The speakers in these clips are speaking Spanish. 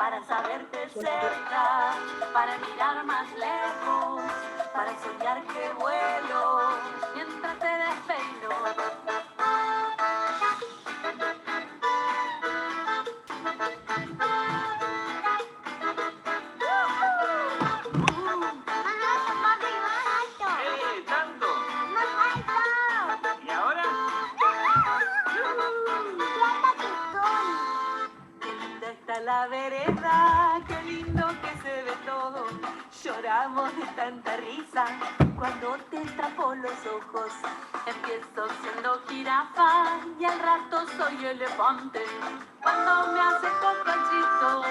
para saberte cerca, para mirar más lejos, para soñar que vuelo mientras te despeino. ¡Tanto! ¿Y ahora? Qué linda está la vereda, qué lindo que se ve todo. Lloramos de tanta risa cuando te tapo los ojos. Empiezo siendo jirafa y al rato soy elefante. Cuando me hace cocachito,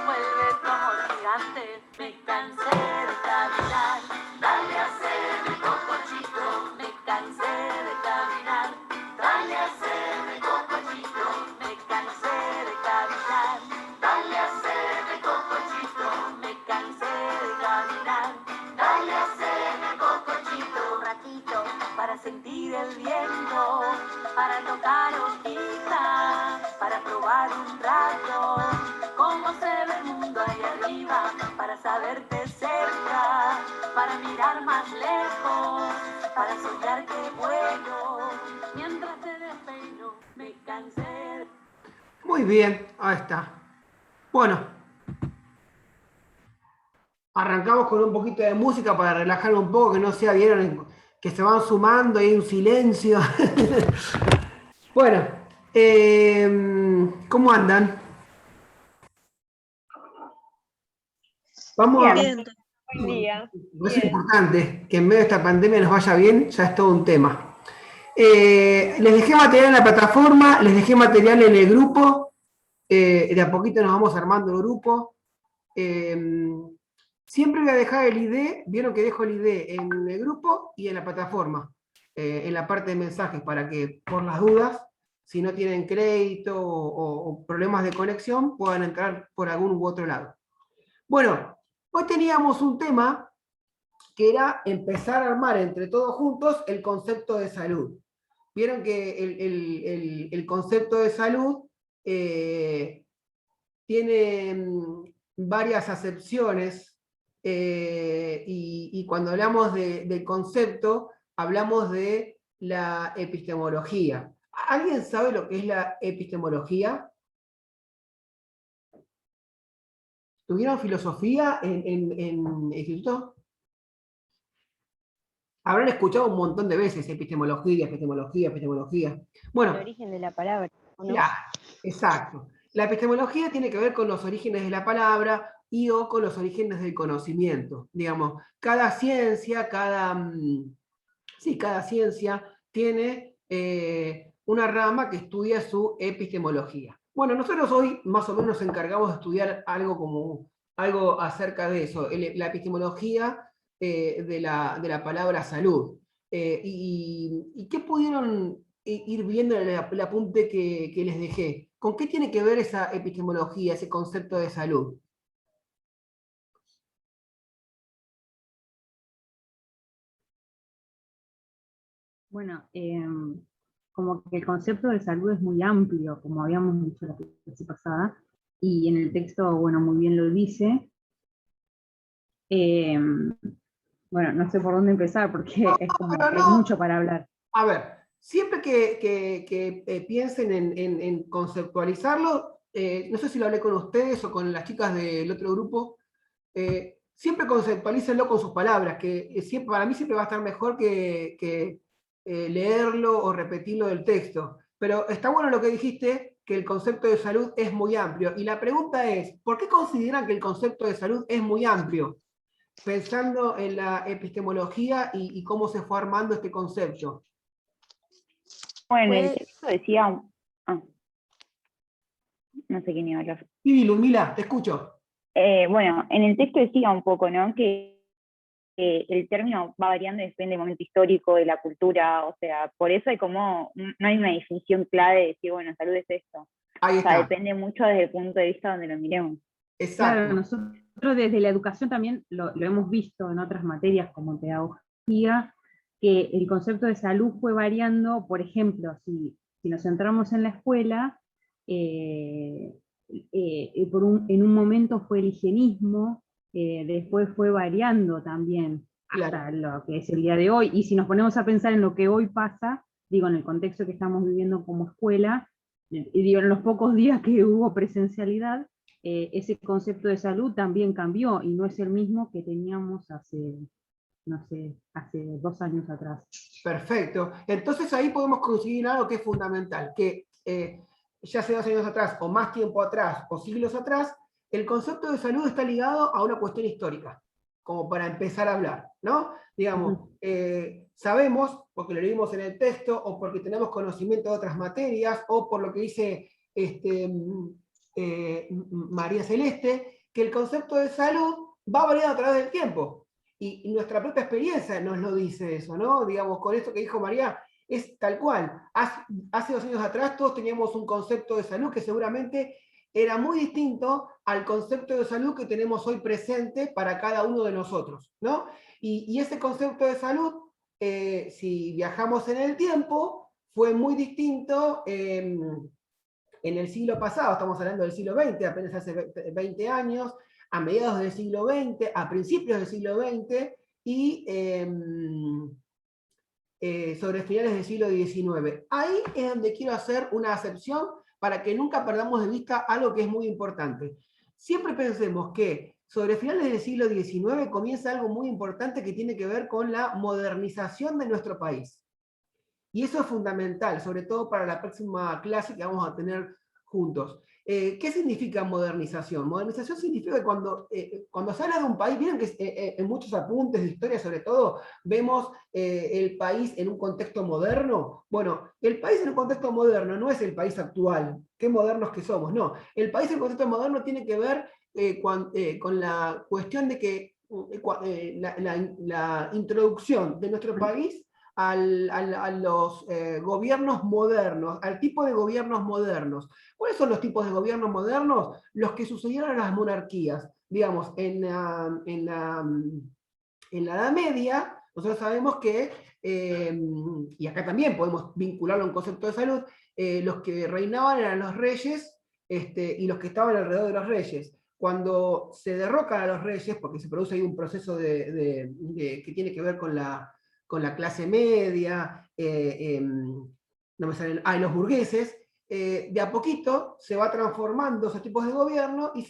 vuelve como gigante. Me cansé de caminar, dale a hacerme cocochito. Me cansé de caminar, dale a hacerme cocochito. Me cansé de caminar, dale a hacerme cocochito. Me cansé de caminar, dale a hacerme cocochito. Un ratito para sentir el viento, para tocar hojitas, para probar un rato cómo se ve el mundo ahí arriba, para saberte cerca, para mirar más lejos, para soñar que vuelo mientras te despeino. Me cansé. Muy bien, ahí está. Bueno, arrancamos con un poquito de música para relajarme un poco, que no sea, vieron que se van sumando, hay un silencio. Bueno, ¿cómo andan? Vamos a... Bien, buen día. Es importante que en medio de esta pandemia nos vaya bien, ya es todo un tema. Les dejé material en la plataforma, les dejé material en el grupo, de a poquito nos vamos armando el grupo. Siempre voy a dejar el ID, vieron que dejo el ID en el grupo y en la plataforma, en la parte de mensajes, para que por las dudas, si no tienen crédito o problemas de conexión, puedan entrar por algún u otro lado. Bueno, hoy teníamos un tema que era empezar a armar entre todos juntos el concepto de salud. Vieron que el concepto de salud tiene varias acepciones y cuando hablamos del concepto, hablamos de la epistemología. ¿Alguien sabe lo que es la epistemología? ¿Tuvieron filosofía en instituto? Habrán escuchado un montón de veces epistemología, epistemología, epistemología. Bueno, El origen de la palabra, ¿no? claro, exacto. La epistemología tiene que ver con los orígenes de la palabra y o con los orígenes del conocimiento. Digamos, cada ciencia, cada ciencia tiene una rama que estudia su epistemología. Bueno, nosotros hoy más o menos nos encargamos de estudiar algo acerca de eso, la epistemología de la palabra salud. ¿Y qué pudieron ir viendo en el apunte que les dejé? ¿Con qué tiene que ver esa epistemología, ese concepto de salud? Bueno, como que el concepto de salud es muy amplio, como habíamos dicho la clase pasada, y en el texto, bueno, muy bien lo dice. Bueno, no sé por dónde empezar, porque es como que hay mucho para hablar. A ver, siempre que piensen en conceptualizarlo, no sé si lo hablé con ustedes o con las chicas del otro grupo, siempre conceptualícenlo con sus palabras, que siempre, para mí siempre va a estar mejor que leerlo o repetirlo del texto. Pero está bueno lo que dijiste, que el concepto de salud es muy amplio. Y la pregunta es, ¿por qué consideran que el concepto de salud es muy amplio? Pensando en la epistemología y cómo se fue armando este concepto. Bueno, el texto decía... no sé quién iba a hablar. Sí, Lumila, te escucho. Bueno, en el texto decía un poco, ¿no? Que el término va variando, depende del momento histórico, de la cultura, o sea, por eso hay como, no hay una definición clave de decir, bueno, salud es esto. Ahí está. O sea, depende mucho desde el punto de vista donde lo miremos. Exacto. Claro, nosotros desde la educación también lo hemos visto en otras materias como pedagogía, que el concepto de salud fue variando. Por ejemplo, si nos centramos en la escuela, en un momento fue el higienismo, después fue variando también hasta lo que es el día de hoy, y si nos ponemos a pensar en lo que hoy pasa, digo, en el contexto que estamos viviendo como escuela, y digo, en los pocos días que hubo presencialidad, ese concepto de salud también cambió, y no es el mismo que teníamos hace, no sé, hace 2 años atrás. Perfecto. Entonces ahí podemos conseguir algo que es fundamental, que ya sea 2 años atrás, o más tiempo atrás, o siglos atrás, el concepto de salud está ligado a una cuestión histórica, como para empezar a hablar, ¿no? Digamos, sabemos, porque lo leímos en el texto, o porque tenemos conocimiento de otras materias, o por lo que dice María Celeste, que el concepto de salud va variando a través del tiempo. Y nuestra propia experiencia nos lo dice eso, ¿no? Digamos, con esto que dijo María, es tal cual. Hace 2 años atrás todos teníamos un concepto de salud que seguramente era muy distinto al concepto de salud que tenemos hoy presente para cada uno de nosotros, ¿no? Y ese concepto de salud, si viajamos en el tiempo, fue muy distinto en el siglo pasado, estamos hablando del siglo XX, apenas hace 20 años, a mediados del siglo XX, a principios del siglo XX, y sobre finales del siglo XIX. Ahí es donde quiero hacer una acepción para que nunca perdamos de vista algo que es muy importante. Siempre pensemos que sobre finales del siglo XIX comienza algo muy importante que tiene que ver con la modernización de nuestro país. Y eso es fundamental, sobre todo para la próxima clase que vamos a tener juntos. ¿Qué significa modernización? Modernización significa que cuando se habla de un país, miren que en muchos apuntes de historia sobre todo, vemos el país en un contexto moderno. Bueno, el país en un contexto moderno no es el país actual, qué modernos que somos, no. El país en un contexto moderno tiene que ver con la cuestión de que la introducción de nuestro país a los gobiernos modernos, al tipo de gobiernos modernos. ¿Cuáles son los tipos de gobiernos modernos? Los que sucedieron a las monarquías. Digamos, en la Edad Media, nosotros sabemos que, y acá también podemos vincularlo a un concepto de salud, los que reinaban eran los reyes y los que estaban alrededor de los reyes. Cuando se derrocan a los reyes, porque se produce ahí un proceso que tiene que ver con la clase media, no me salen, los burgueses, de a poquito se va transformando esos tipos de gobierno y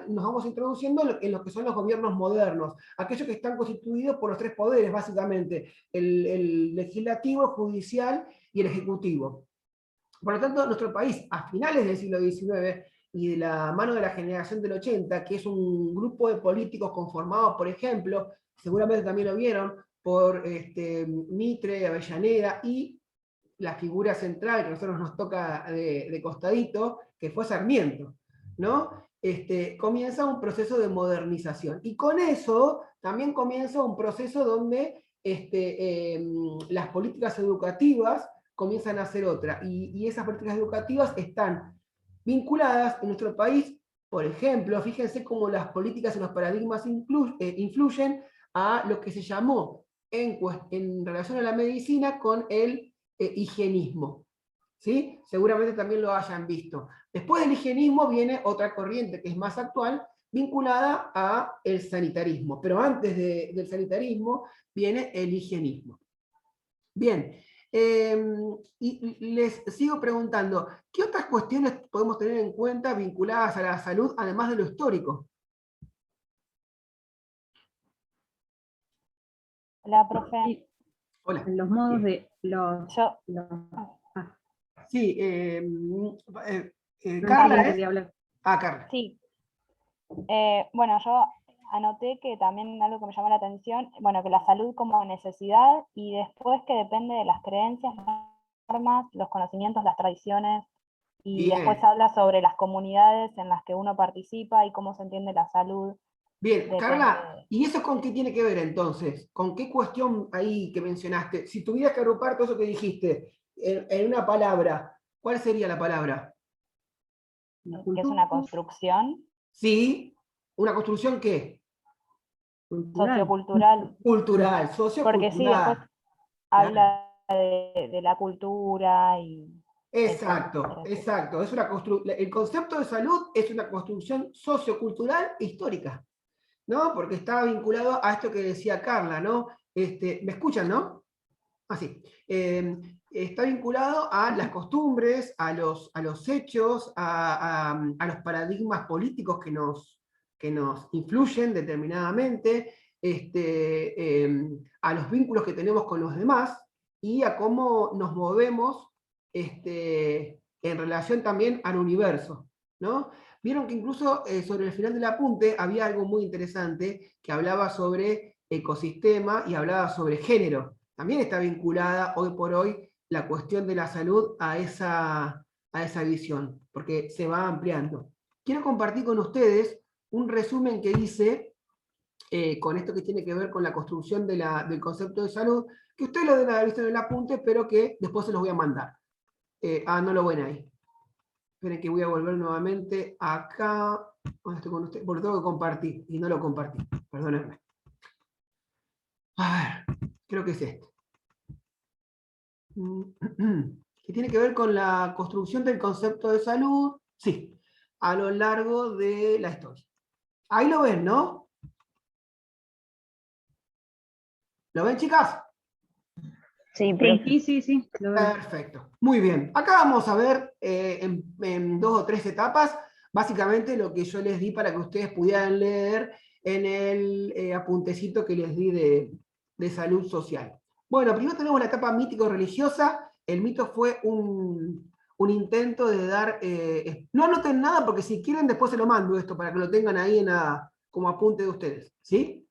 nos vamos introduciendo en lo que son los gobiernos modernos, aquellos que están constituidos por los 3 poderes, básicamente, el legislativo, el judicial y el ejecutivo. Por lo tanto, nuestro país, a finales del siglo XIX, y de la mano de la generación del 80, que es un grupo de políticos conformado, por ejemplo, seguramente también lo vieron, por Mitre, Avellaneda, y la figura central que a nosotros nos toca de costadito, que fue Sarmiento, ¿no? Comienza un proceso de modernización. Y con eso también comienza un proceso donde las políticas educativas comienzan a ser otra. Y esas políticas educativas están vinculadas en nuestro país, por ejemplo, fíjense cómo las políticas y los paradigmas influyen a lo que se llamó en relación a la medicina con el higienismo. ¿Sí? Seguramente también lo hayan visto. Después del higienismo viene otra corriente que es más actual, vinculada al sanitarismo. Pero antes del sanitarismo viene el higienismo. Bien, y les sigo preguntando, ¿qué otras cuestiones podemos tener en cuenta vinculadas a la salud, además de lo histórico? Hola, profe. Hola. Los modos de Sí, no Carla, entendí hablar. Carla. Sí. Bueno, yo anoté que también algo que me llamó la atención, bueno, que la salud como necesidad y después que depende de las creencias, las normas, los conocimientos, las tradiciones, y Bien. después habla sobre las comunidades en las que uno participa y cómo se entiende la salud. Bien, Carla, ¿y eso con qué tiene que ver entonces? ¿Con qué cuestión ahí que mencionaste? Si tuvieras que agrupar todo eso que dijiste en una palabra, ¿cuál sería la palabra? Que es una construcción. Sí, ¿una construcción qué? Sociocultural. Cultural, sociocultural. Porque sí, después habla de la cultura y Exacto, exacto. Es el concepto de salud es una construcción sociocultural e histórica, ¿no? Porque está vinculado a esto que decía Carla, ¿no? ¿Me escuchan, no? Así. Está vinculado a las costumbres, a los hechos, a los paradigmas políticos que nos influyen determinadamente, a los vínculos que tenemos con los demás y a cómo nos movemos en relación también al universo, ¿no? Vieron que incluso sobre el final del apunte había algo muy interesante que hablaba sobre ecosistema y hablaba sobre género. También está vinculada hoy por hoy la cuestión de la salud a esa visión, porque se va ampliando. Quiero compartir con ustedes un resumen que hice con esto que tiene que ver con la construcción del concepto de salud, que ustedes lo deben haber visto en el apunte, pero que después se los voy a mandar. No lo ven ahí. Esperen que voy a volver nuevamente acá. ¿Dónde estoy con ustedes? Porque tengo que compartir, y no lo compartí. Perdónenme. A ver, creo que es este. Que tiene que ver con la construcción del concepto de salud, sí, a lo largo de la historia. Ahí lo ven, ¿no? ¿Lo ven, chicas? Sí, sí. Lo veo. Perfecto, muy bien. Acá vamos a ver en 2 o 3 etapas, básicamente lo que yo les di para que ustedes pudieran leer en el apuntecito que les di de salud social. Bueno, primero tenemos la etapa mítico-religiosa. El mito fue un intento de dar... no anoten nada porque si quieren después se lo mando esto para que lo tengan ahí como apunte de ustedes, ¿sí?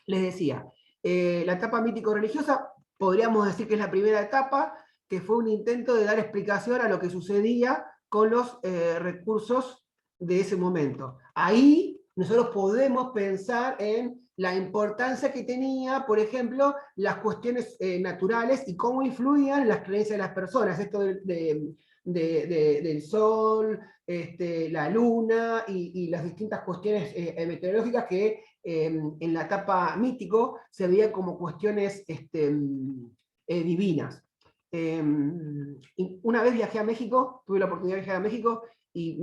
Les decía, la etapa mítico-religiosa podríamos decir que es la primera etapa, que fue un intento de dar explicación a lo que sucedía con los recursos de ese momento. Ahí nosotros podemos pensar en la importancia que tenía, por ejemplo, las cuestiones naturales y cómo influían en las creencias de las personas. Esto del sol, la luna y las distintas cuestiones meteorológicas que en la etapa mítico se veían como cuestiones divinas. Una vez viajé a México, tuve la oportunidad de viajar a México, y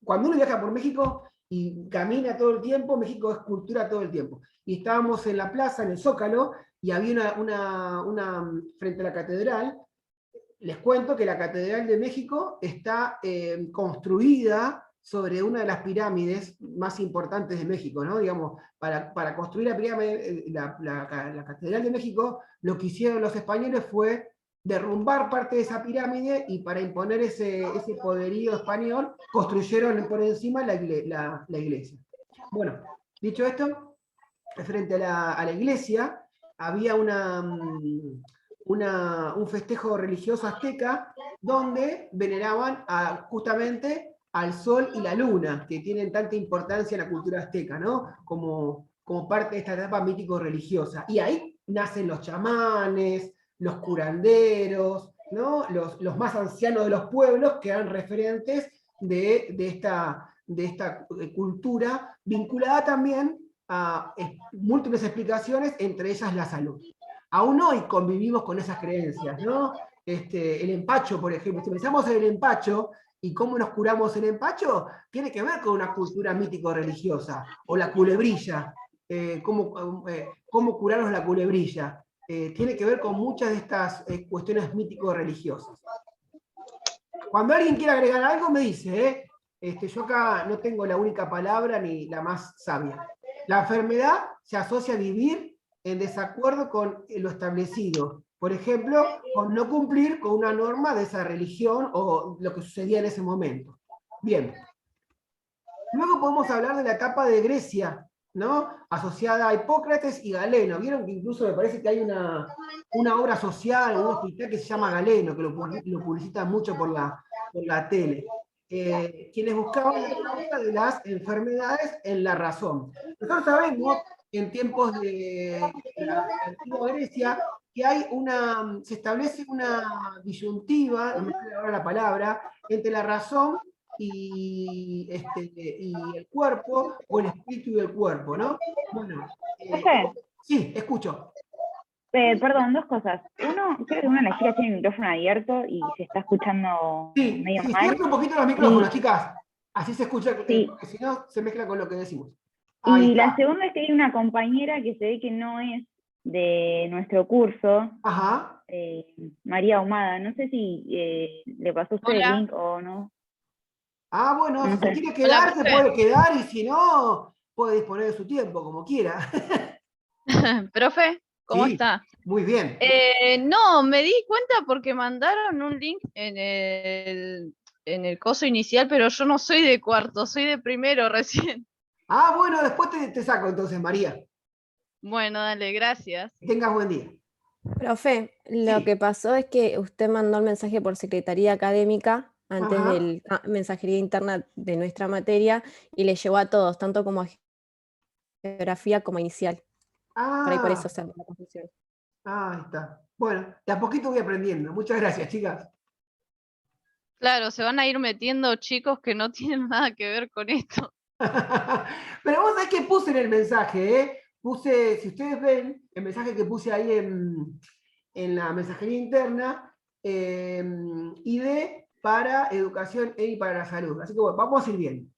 cuando uno viaja por México y camina todo el tiempo, México es cultura todo el tiempo. Y estábamos en la plaza, en el Zócalo, y había una frente a la catedral. Les cuento que la Catedral de México está construida sobre una de las pirámides más importantes de México, ¿no? Digamos, para construir la pirámide, la Catedral de México, lo que hicieron los españoles fue derrumbar parte de esa pirámide y para imponer ese poderío español, construyeron por encima la iglesia. Bueno, dicho esto, frente a la iglesia había un festejo religioso azteca donde veneraban justamente al sol y la luna, que tienen tanta importancia en la cultura azteca, ¿no? Como parte de esta etapa mítico-religiosa. Y ahí nacen los chamanes, los curanderos, ¿no? Los más ancianos de los pueblos, que eran referentes de esta cultura, vinculada también a múltiples explicaciones, entre ellas la salud. Aún hoy convivimos con esas creencias, ¿no? El empacho, por ejemplo, si pensamos en el empacho y cómo nos curamos el empacho, tiene que ver con una cultura mítico-religiosa, o la culebrilla, cómo curarnos la culebrilla, tiene que ver con muchas de estas cuestiones mítico-religiosas. Cuando alguien quiere agregar algo, me dice, yo acá no tengo la única palabra ni la más sabia. La enfermedad se asocia a vivir en desacuerdo con lo establecido. Por ejemplo, con no cumplir con una norma de esa religión o lo que sucedía en ese momento. Bien. Luego podemos hablar de la etapa de Grecia, ¿no? Asociada a Hipócrates y Galeno. Vieron que incluso me parece que hay una obra social, un hospital que se llama Galeno, que lo publicitan mucho por la tele. Quienes buscaban la causa de las enfermedades en la razón. Nosotros sabemos, en tiempos de la antigua Grecia, que se establece una disyuntiva, no me sale ahora la palabra, entre la razón y el cuerpo, o el espíritu y el cuerpo, ¿no? Bueno, sí, escucho. Perdón, dos cosas. Uno, creo que una de las chicas tiene el micrófono abierto y se está escuchando Sí, medio sí, mal. cierra un poquito los micrófonos, chicas. Así se escucha, Sí. porque si no se mezcla con lo que decimos. Y la segunda es que hay una compañera que se ve que no es de nuestro curso, Ajá. María Ahumada. No sé si le pasó a usted el link o no. Ah, bueno, No si se sé. quiere quedar, se puede quedar, y si no, puede disponer de su tiempo, como quiera. Profe, ¿cómo Sí, está? muy bien. No, me di cuenta porque mandaron un link en el coso inicial, pero yo no soy de cuarto, soy de primero recién. Ah, bueno, después te saco entonces, María. Bueno, dale, gracias. Que tengas buen día. Profe, lo Sí. que pasó es que usted mandó el mensaje por Secretaría Académica antes Ajá. del mensajería interna de nuestra materia y le llegó a todos, tanto como a geografía como a inicial. Por ahí por Ah, eso se la confusión. ahí está. Bueno, de a poquito voy aprendiendo. Muchas gracias, chicas. Claro, se van a ir metiendo chicos que no tienen nada que ver con esto. Pero vos sabés que puse en el mensaje, ¿eh? Puse, si ustedes ven, el mensaje que puse ahí en la mensajería interna, ID para educación y para la salud. Así que bueno, vamos a ir bien.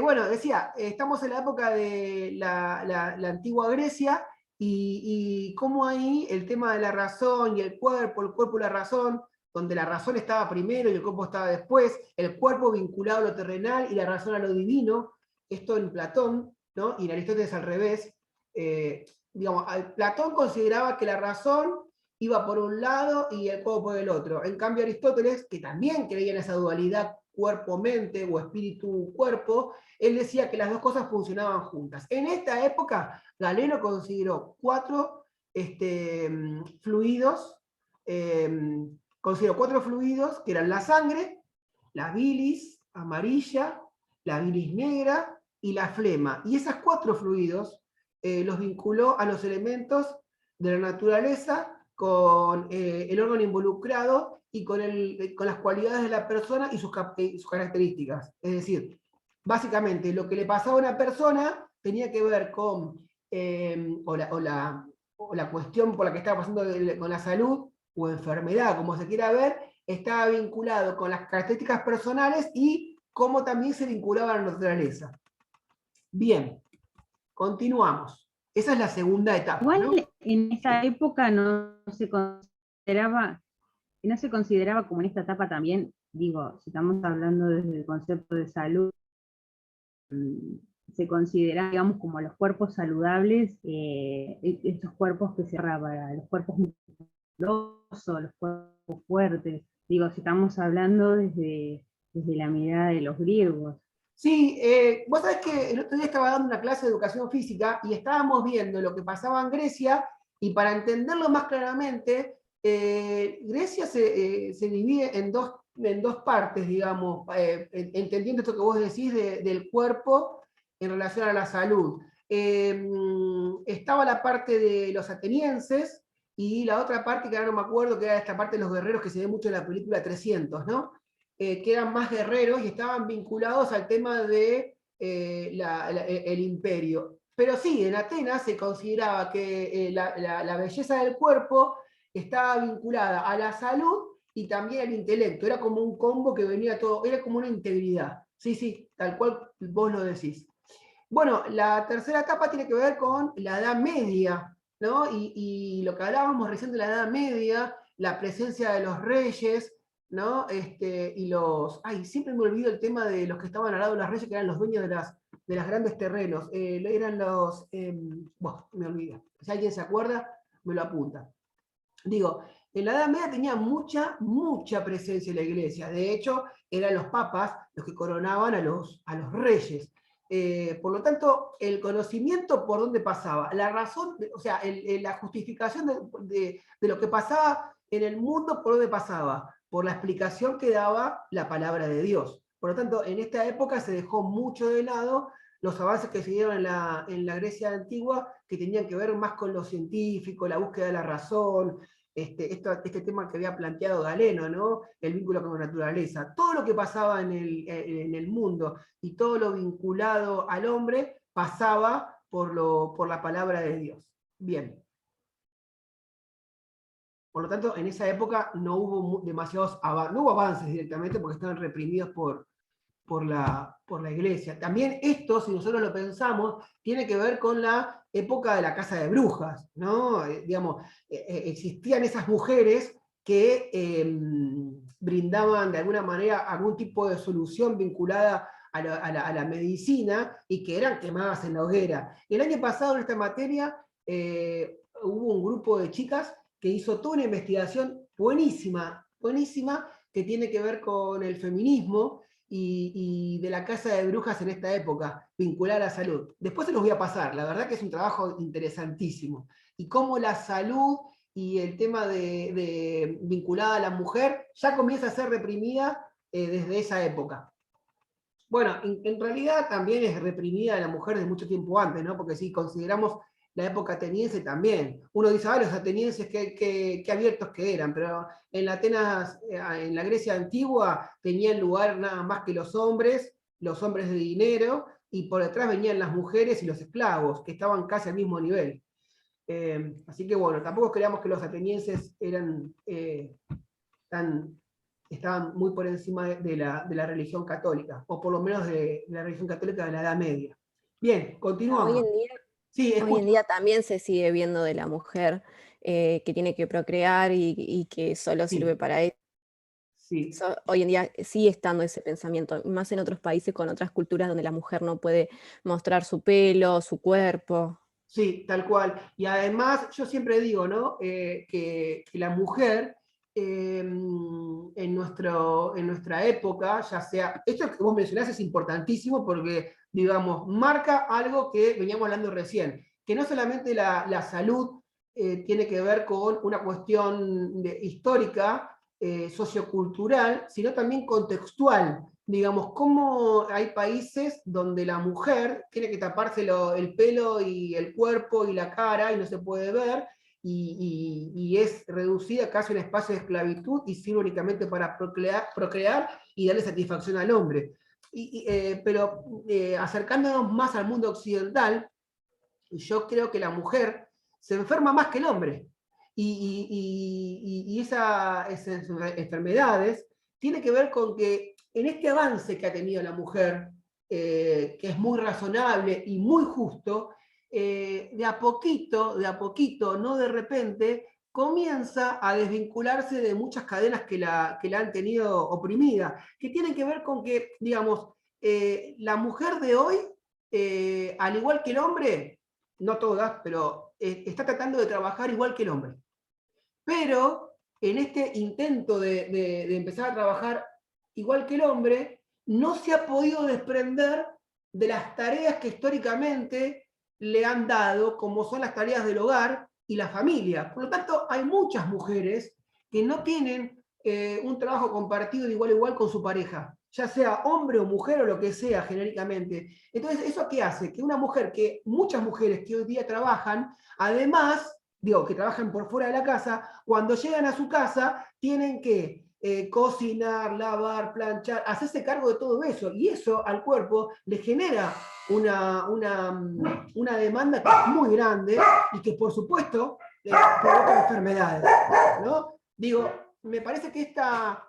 Bueno, decía, estamos en la época de la antigua Grecia y cómo ahí el tema de la razón y el cuerpo y la razón, donde la razón estaba primero y el cuerpo estaba después, el cuerpo vinculado a lo terrenal y la razón a lo divino, esto en Platón, ¿no? Y en Aristóteles al revés. Digamos, Platón consideraba que la razón iba por un lado y el cuerpo por el otro. En cambio, Aristóteles, que también creía en esa dualidad cuerpo-mente o espíritu-cuerpo, él decía que las dos cosas funcionaban juntas. En esta época, Galeno consideró cuatro fluidos, que eran la sangre, la bilis amarilla, la bilis negra y la flema. Y esos cuatro fluidos los vinculó a los elementos de la naturaleza con el órgano involucrado y con las cualidades de la persona y sus características. Es decir, básicamente lo que le pasaba a una persona tenía que ver con o la cuestión por la que estaba pasando con la salud o enfermedad, como se quiera ver, estaba vinculado con las características personales y cómo también se vinculaba a la naturaleza. Bien, continuamos. Esa es la segunda etapa, Igual ¿no? en esa época no se consideraba como en esta etapa también, digo, si estamos hablando desde el concepto de salud, se considera, digamos, como los cuerpos saludables, estos cuerpos que se para los cuerpos musculosos, los cuerpos fuertes, digo, si estamos hablando desde la mirada de los griegos. Sí, vos sabés que el otro día estaba dando una clase de educación física y estábamos viendo lo que pasaba en Grecia, y para entenderlo más claramente, Grecia se divide en dos partes, digamos, entendiendo esto que vos decís del cuerpo en relación a la salud. Estaba la parte de los atenienses y la otra parte, que ahora no me acuerdo, que era esta parte de los guerreros que se ve mucho en la película 300, ¿no? Que eran más guerreros y estaban vinculados al tema de el imperio. Pero sí, en Atenas se consideraba que la belleza del cuerpo estaba vinculada a la salud y también al intelecto. Era como un combo que venía todo, era como una integridad. Sí, sí, tal cual vos lo decís. Bueno, la tercera etapa tiene que ver con la Edad Media, ¿no? Y lo que hablábamos recién de la Edad Media, la presencia de los reyes, ¿no? Y siempre me olvido el tema de los que estaban al lado de los reyes, que eran los dueños de las grandes terrenos. Eran me olvido. Si alguien se acuerda, me lo apunta. Digo, en la Edad Media tenía mucha presencia en la iglesia. De hecho, eran los papas los que coronaban a los reyes. Por lo tanto, el conocimiento por dónde pasaba, la razón, o sea, la justificación de lo que pasaba en el mundo, por dónde pasaba, por la explicación que daba la palabra de Dios. Por lo tanto, en esta época se dejó mucho de lado los avances que se dieron en la Grecia antigua, que tenían que ver más con lo científico, la búsqueda de la razón, este tema que había planteado Galeno, ¿no? El vínculo con la naturaleza. Todo lo que pasaba en el mundo y todo lo vinculado al hombre pasaba por la palabra de Dios. Bien. Por lo tanto, en esa época no hubo demasiados no hubo avances directamente porque estaban reprimidos por la iglesia. También esto, si nosotros lo pensamos, tiene que ver con la época de la casa de brujas, ¿no? Digamos, existían esas mujeres que brindaban de alguna manera algún tipo de solución vinculada a la medicina y que eran quemadas en la hoguera. El año pasado en esta materia hubo un grupo de chicas que hizo toda una investigación buenísima, buenísima, que tiene que ver con el feminismo y de la casa de brujas en esta época, vinculada a la salud. Después se los voy a pasar, la verdad que es un trabajo interesantísimo. Y cómo la salud y el tema vinculada a la mujer ya comienza a ser reprimida desde esa época. Bueno, en realidad también es reprimida la mujer desde mucho tiempo antes, ¿no? Porque si consideramos la época ateniense también, uno dice, los atenienses qué abiertos que eran, pero en la Atenas, en la Grecia antigua, tenían lugar nada más que los hombres de dinero, y por detrás venían las mujeres y los esclavos, que estaban casi al mismo nivel. Así que bueno, tampoco creamos que los atenienses estaban muy por encima de la religión católica, o por lo menos de la religión católica de la Edad Media. Bien, continuamos. Hoy en día también se sigue viendo de la mujer que tiene que procrear y que solo sirve para eso. Sí. Hoy en día sigue estando ese pensamiento, más en otros países con otras culturas donde la mujer no puede mostrar su pelo, su cuerpo. Sí, tal cual. Y además, yo siempre digo, ¿no? Que la mujer en nuestra época, ya sea, esto que vos mencionás es importantísimo porque, digamos, marca algo que veníamos hablando recién, que no solamente la salud tiene que ver con una cuestión histórica, sociocultural, sino también contextual. Digamos, cómo hay países donde la mujer tiene que taparse el pelo y el cuerpo y la cara y no se puede ver, y es reducida casi a un espacio de esclavitud y sirve únicamente para procrear y darle satisfacción al hombre. Pero acercándonos más al mundo occidental, yo creo que la mujer se enferma más que el hombre. Y esas enfermedades tienen que ver con que en este avance que ha tenido la mujer, que es muy razonable y muy justo, de a poquito, no de repente, comienza a desvincularse de muchas cadenas que la han tenido oprimida, que tienen que ver con que, digamos, la mujer de hoy, al igual que el hombre, no todas, pero está tratando de trabajar igual que el hombre. Pero en este intento de empezar a trabajar igual que el hombre, no se ha podido desprender de las tareas que históricamente le han dado, como son las tareas del hogar y la familia. Por lo tanto, hay muchas mujeres que no tienen un trabajo compartido de igual a igual con su pareja, ya sea hombre o mujer o lo que sea genéricamente. Entonces, ¿eso qué hace? Que una mujer, muchas mujeres que hoy día trabajan, además, que trabajan por fuera de la casa, cuando llegan a su casa tienen que cocinar, lavar, planchar, hacerse cargo de todo eso, y eso al cuerpo le genera una demanda que es muy grande y que por supuesto provoca enfermedades, ¿no? Digo, me parece que esta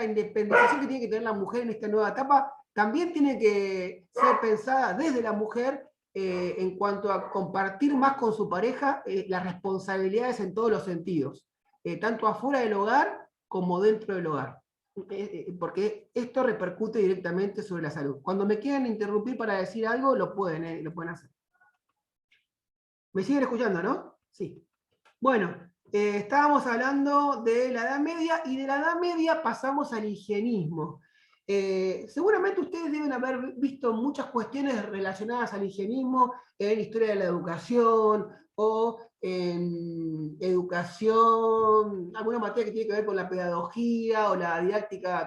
independización que tiene que tener la mujer en esta nueva etapa también tiene que ser pensada desde la mujer en cuanto a compartir más con su pareja las responsabilidades en todos los sentidos, tanto afuera del hogar como dentro del hogar, porque esto repercute directamente sobre la salud. Cuando me quieran interrumpir para decir algo, lo pueden hacer. ¿Me siguen escuchando, no? Sí. Bueno, estábamos hablando de la Edad Media, y de la Edad Media pasamos al higienismo. Seguramente ustedes deben haber visto muchas cuestiones relacionadas al higienismo en historia de la educación, o en educación, alguna materia que tiene que ver con la pedagogía o la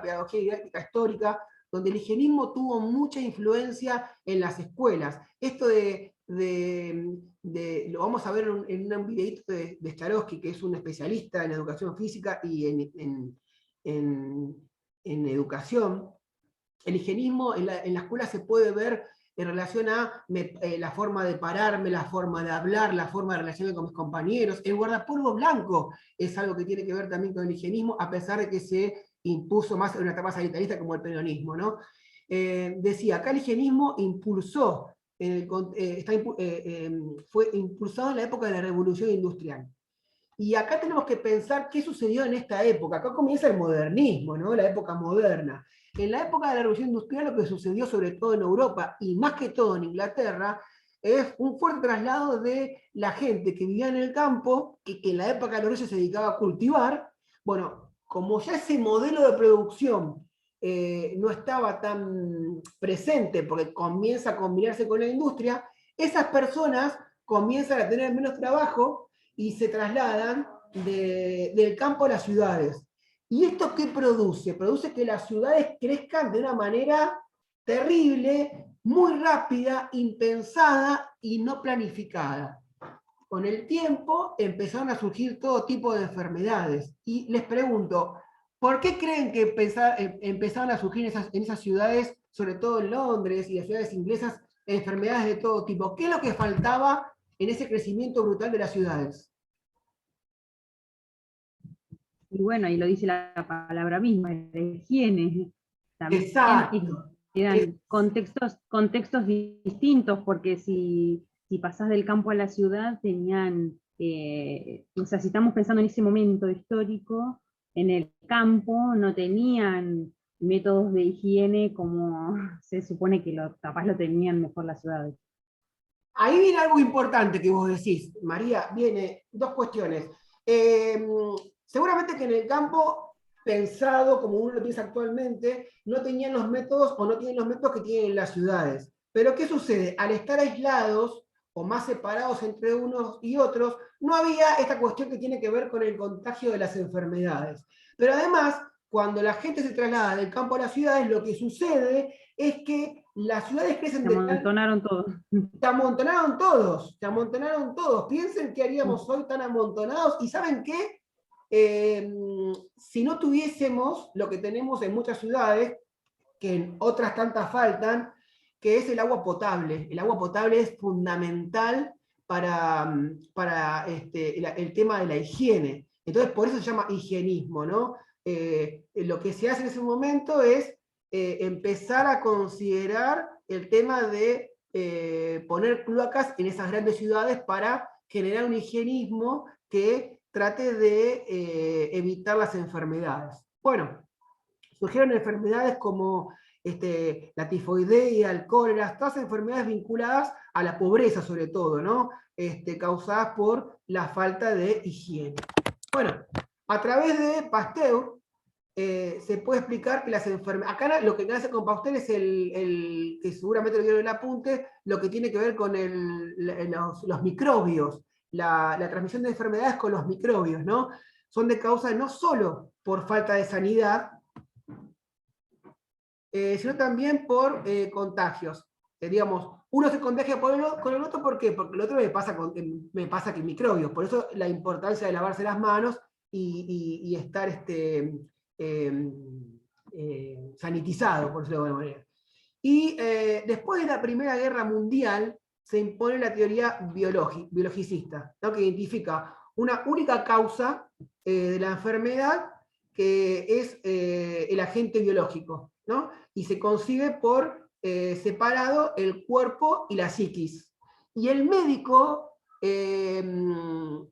pedagogía y didáctica histórica, donde el higienismo tuvo mucha influencia en las escuelas. Esto lo vamos a ver en un videito de Starosky, que es un especialista en educación física y en educación. El higienismo en la escuela se puede ver en relación a la forma de pararme, la forma de hablar, la forma de relacionarme con mis compañeros. El guardapolvo blanco es algo que tiene que ver también con el higienismo, a pesar de que se impuso más en una etapa sanitarista como el peronismo, ¿no? Decía, acá el higienismo impulsó, fue impulsado en la época de la Revolución Industrial. Y acá tenemos que pensar qué sucedió en esta época. Acá comienza el modernismo, ¿no? La época moderna. En la época de la Revolución Industrial, lo que sucedió sobre todo en Europa, y más que todo en Inglaterra, es un fuerte traslado de la gente que vivía en el campo, que en la época de los reyes se dedicaba a cultivar. Bueno, como ya ese modelo de producción no estaba tan presente, porque comienza a combinarse con la industria, esas personas comienzan a tener menos trabajo y se trasladan del campo a las ciudades. ¿Y esto qué produce? Produce que las ciudades crezcan de una manera terrible, muy rápida, impensada y no planificada. Con el tiempo empezaron a surgir todo tipo de enfermedades. Y les pregunto, ¿por qué creen que empezaron a surgir en esas ciudades, sobre todo en Londres y las ciudades inglesas, enfermedades de todo tipo? ¿Qué es lo que faltaba en ese crecimiento brutal de las ciudades? Y bueno, y lo dice la palabra misma, la higiene. También Exacto. eran contextos distintos, porque si pasás del campo a la ciudad, tenían, o sea, si estamos pensando en ese momento histórico, en el campo no tenían métodos de higiene como se supone que capaz lo tenían mejor las ciudades. Ahí viene algo importante que vos decís, María, viene dos cuestiones. Seguramente que en el campo, pensado como uno lo piensa actualmente, no tenían los métodos o no tienen los métodos que tienen en las ciudades. Pero ¿qué sucede? Al estar aislados o más separados entre unos y otros, no había esta cuestión que tiene que ver con el contagio de las enfermedades. Pero además, cuando la gente se traslada del campo a las ciudades, lo que sucede es que las ciudades crecen Se amontonaron todos. Se amontonaron todos. Piensen qué haríamos hoy tan amontonados. ¿Y saben qué? Si no tuviésemos lo que tenemos en muchas ciudades, que en otras tantas faltan, que es el agua potable. El agua potable es fundamental para el tema de la higiene. Entonces, por eso se llama higienismo, ¿no? Lo que se hace en ese momento es empezar a considerar el tema de poner cloacas en esas grandes ciudades para generar un higienismo que trate de evitar las enfermedades. Bueno, surgieron enfermedades como la tifoidea, el cólera, todas enfermedades vinculadas a la pobreza sobre todo, ¿no? Causadas por la falta de higiene. Bueno, a través de Pasteur, se puede explicar que las enfermedades, acá lo que nace con Pasteur es el que seguramente lo vieron en el apunte, lo que tiene que ver con los microbios, la transmisión de enfermedades con los microbios, ¿no? Son de causa no solo por falta de sanidad, sino también por contagios. Digamos, uno se contagia con el otro, ¿por qué? Porque el otro me pasa que microbios, por eso la importancia de lavarse las manos y estar sanitizado, por decirlo de alguna manera. Y después de la Primera Guerra Mundial se impone la teoría biologicista, ¿no? Que identifica una única causa de la enfermedad, que es el agente biológico, ¿no? Y se concibe por separado el cuerpo y la psiquis. Y el médico no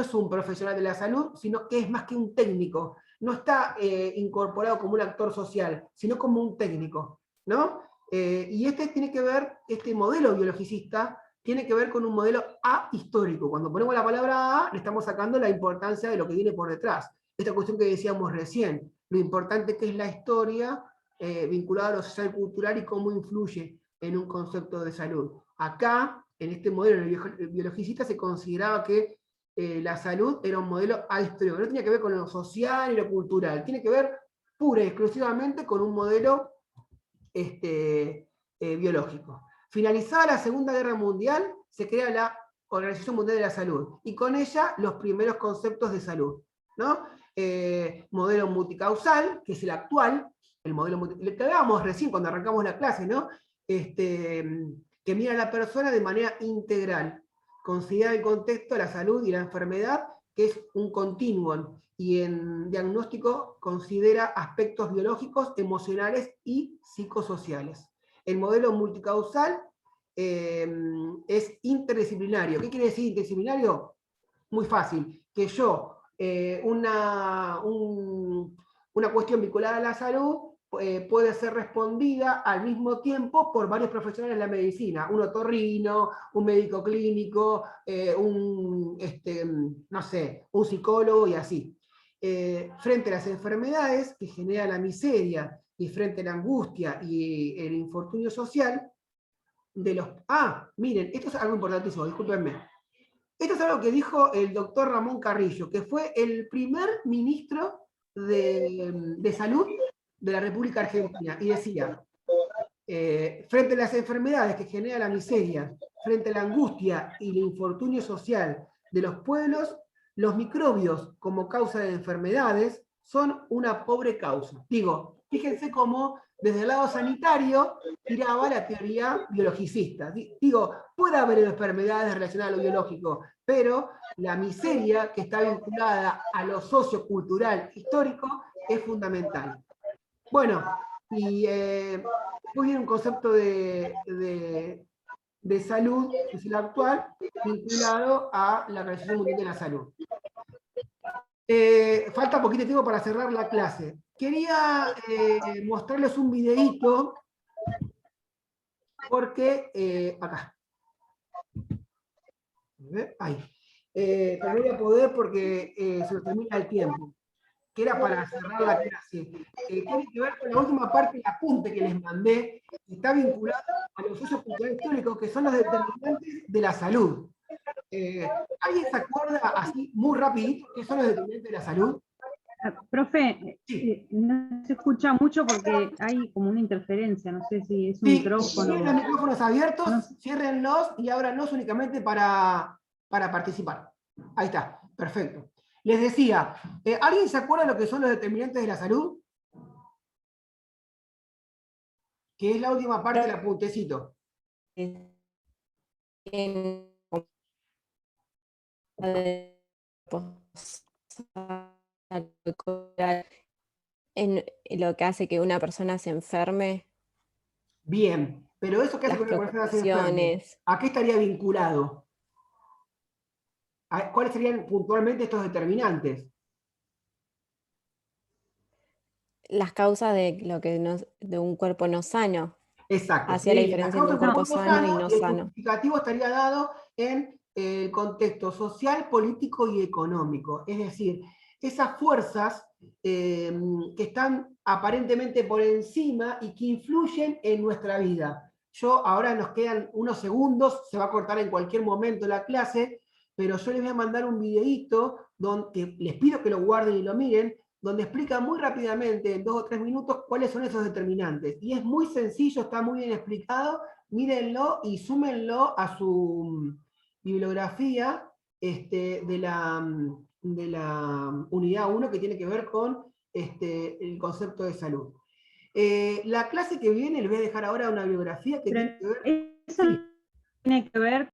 es un profesional de la salud, sino que es más que un técnico. No está incorporado como un actor social, sino como un técnico, ¿no? Y tiene que ver, este modelo biologicista tiene que ver con un modelo ahistórico. Cuando ponemos la palabra A, le estamos sacando la importancia de lo que viene por detrás. Esta cuestión que decíamos recién, lo importante que es la historia vinculada a lo social y cultural y cómo influye en un concepto de salud. Acá, en este modelo biologicista, se consideraba que la salud era un modelo ahistórico, no tenía que ver con lo social y lo cultural, tiene que ver pura y exclusivamente con un modelo biológico. Finalizada la Segunda Guerra Mundial, se crea la Organización Mundial de la Salud, y con ella los primeros conceptos de salud, ¿no? Modelo multicausal, que es el actual, el modelo que hablábamos recién cuando arrancamos la clase, ¿no? que mira a la persona de manera integral. Considera el contexto de la salud y la enfermedad, que es un continuum, y en diagnóstico considera aspectos biológicos, emocionales y psicosociales. El modelo multicausal es interdisciplinario. ¿Qué quiere decir interdisciplinario? Muy fácil, que yo, una cuestión vinculada a la salud, puede ser respondida al mismo tiempo por varios profesionales de la medicina, un otorrino, un médico clínico, no sé, un psicólogo y así. Frente a las enfermedades que generan la miseria y frente a la angustia y el infortunio social, miren, esto es algo importantísimo, discúlpenme. Esto es algo que dijo el doctor Ramón Carrillo, que fue el primer ministro de Salud de la República Argentina, y decía, frente a las enfermedades que genera la miseria, frente a la angustia y el infortunio social de los pueblos, los microbios como causa de enfermedades son una pobre causa. Digo, fíjense cómo desde el lado sanitario tiraba la teoría biologicista. Digo, puede haber enfermedades relacionadas a lo biológico, pero la miseria que está vinculada a lo sociocultural histórico es fundamental. Bueno, y después viene un concepto de salud, que es el actual, vinculado a la Organización Mundial de la Salud. Falta poquito tiempo para cerrar la clase. Quería mostrarles un videíto, porque, acá. Ahí. Pero no voy a poder porque se nos termina el tiempo, que era para cerrar la clase. Tiene que ver con la última parte del apunte que les mandé, que está vinculado a los socios culturales históricos, que son los determinantes de la salud. ¿Alguien se acuerda así, muy rapidito, qué son los determinantes de la salud? Profe, Sí. no se escucha mucho porque hay como una interferencia, no sé si es un Sí, micrófono. tienen los micrófonos abiertos, No. ciérrenlos y ábranlos únicamente para participar. Ahí está, perfecto. Les decía, ¿alguien se acuerda de lo que son los determinantes de la salud? Que es la última parte del apuntecito. En lo que hace que una persona se enferme. Bien, pero eso que hace Las que una persona se enferme, preocupaciones. ¿a qué estaría vinculado? ¿Cuáles serían puntualmente estos determinantes? Las causas de lo que de un cuerpo no sano. Exacto. Hacia la Sí, diferencia las entre un causas cuerpo del sano y no y el sano. justificativo estaría dado en el contexto social, político y económico. Es decir, esas fuerzas que están aparentemente por encima y que influyen en nuestra vida. Ahora nos quedan unos segundos, se va a cortar en cualquier momento la clase, pero yo les voy a mandar un videíto donde les pido que lo guarden y lo miren, donde explica muy rápidamente, en 2 o 3 minutos, cuáles son esos determinantes. Y es muy sencillo, está muy bien explicado, mírenlo y súmenlo a su bibliografía de la unidad 1, que tiene que ver con el concepto de salud. La clase que viene, les voy a dejar ahora una bibliografía que tiene que ver... Eso tiene que ver,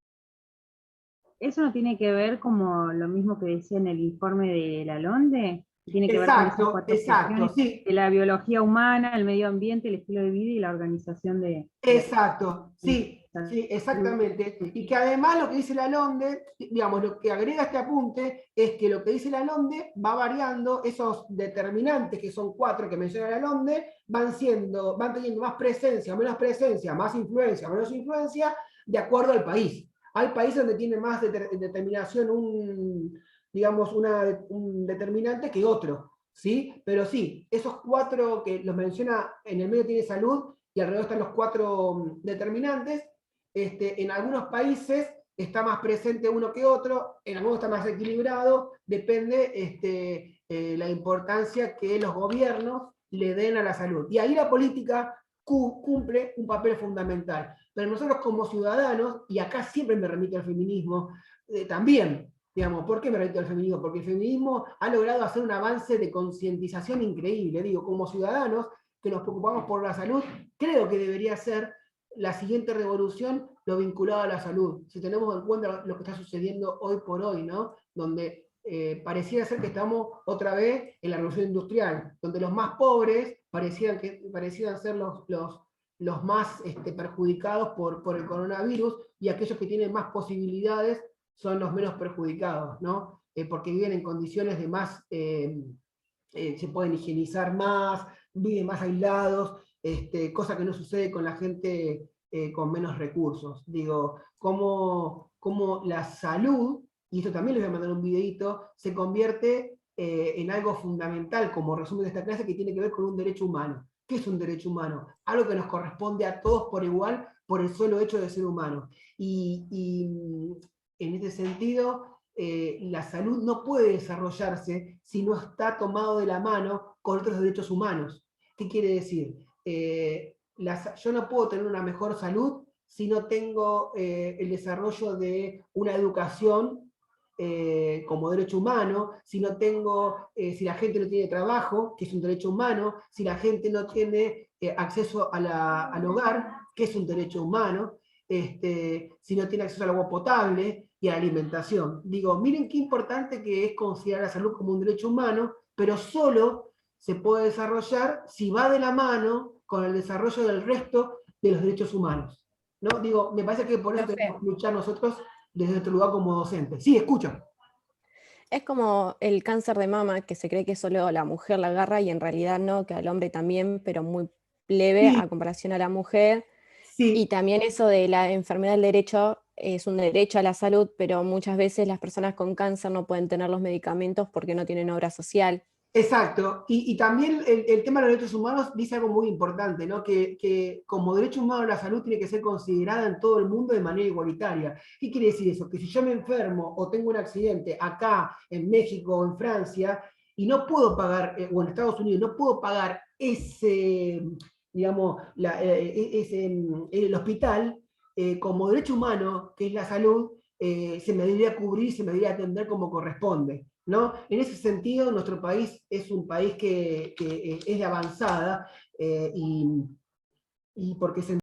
eso no tiene que ver como lo mismo que decía en el informe de la LONDE. Tiene que ver con esas 4 cuestiones, sí. de la biología humana, el medio ambiente, el estilo de vida y la organización de... Exacto, sí, exactamente. Y que además lo que dice la LONDE, digamos, lo que agrega este apunte es que lo que dice la LONDE va variando, esos determinantes, que son 4 que menciona la LONDE, van teniendo más presencia, menos presencia, más influencia, menos influencia, de acuerdo al país. Al país donde tiene más determinación un determinante que otro, ¿sí? Pero sí, esos 4 que los menciona, en el medio tiene salud, y alrededor están los 4 determinantes. En algunos países está más presente uno que otro, en algunos está más equilibrado, depende la importancia que los gobiernos le den a la salud. Y ahí la política cumple un papel fundamental. Pero nosotros como ciudadanos, y acá siempre me remito al feminismo, también, digamos, ¿por qué me remito al feminismo? Porque el feminismo ha logrado hacer un avance de concientización increíble. Digo, como ciudadanos que nos preocupamos por la salud, creo que debería ser la siguiente revolución lo vinculado a la salud. Si tenemos en cuenta lo que está sucediendo hoy por hoy, ¿no? Donde pareciera ser que estamos otra vez en la revolución industrial, donde los más pobres parecían ser los más perjudicados por el coronavirus, y aquellos que tienen más posibilidades son los menos perjudicados, ¿no? Porque viven en condiciones de más, se pueden higienizar más, viven más aislados, cosa que no sucede con la gente con menos recursos. Digo, como la salud, y esto también les voy a mandar un videito, se convierte en algo fundamental, como resumen de esta clase, que tiene que ver con un derecho humano. ¿Qué es un derecho humano? Algo que nos corresponde a todos por igual, por el solo hecho de ser humano. Y en este sentido, la salud no puede desarrollarse si no está tomado de la mano con otros derechos humanos. ¿Qué quiere decir? Yo no puedo tener una mejor salud si no tengo el desarrollo de una educación como derecho humano, si la gente no tiene trabajo, que es un derecho humano, si la gente no tiene acceso al hogar, que es un derecho humano, si no tiene acceso al agua potable y a la alimentación. Digo, miren qué importante que es considerar la salud como un derecho humano, pero solo se puede desarrollar si va de la mano con el desarrollo del resto de los derechos humanos, ¿no? Digo, me parece que por eso tenemos que luchar nosotros desde nuestro lugar como docentes. Sí, escucho. Es como el cáncer de mama, que se cree que solo la mujer la agarra y en realidad no, que al hombre también, pero muy leve Sí. a comparación a la mujer. Sí. Y también eso de la enfermedad del derecho, es un derecho a la salud, pero muchas veces las personas con cáncer no pueden tener los medicamentos porque no tienen obra social. Exacto, y también el tema de los derechos humanos dice algo muy importante, ¿no? Que como derecho humano la salud tiene que ser considerada en todo el mundo de manera igualitaria. ¿Qué quiere decir eso? Que si yo me enfermo o tengo un accidente acá, en México o en Francia, y no puedo pagar, o en Estados Unidos, no puedo pagar digamos, el hospital, como derecho humano, que es la salud, se me debería cubrir, se me debería atender como corresponde, ¿no? En ese sentido, nuestro país es un país que es de avanzada, y porque se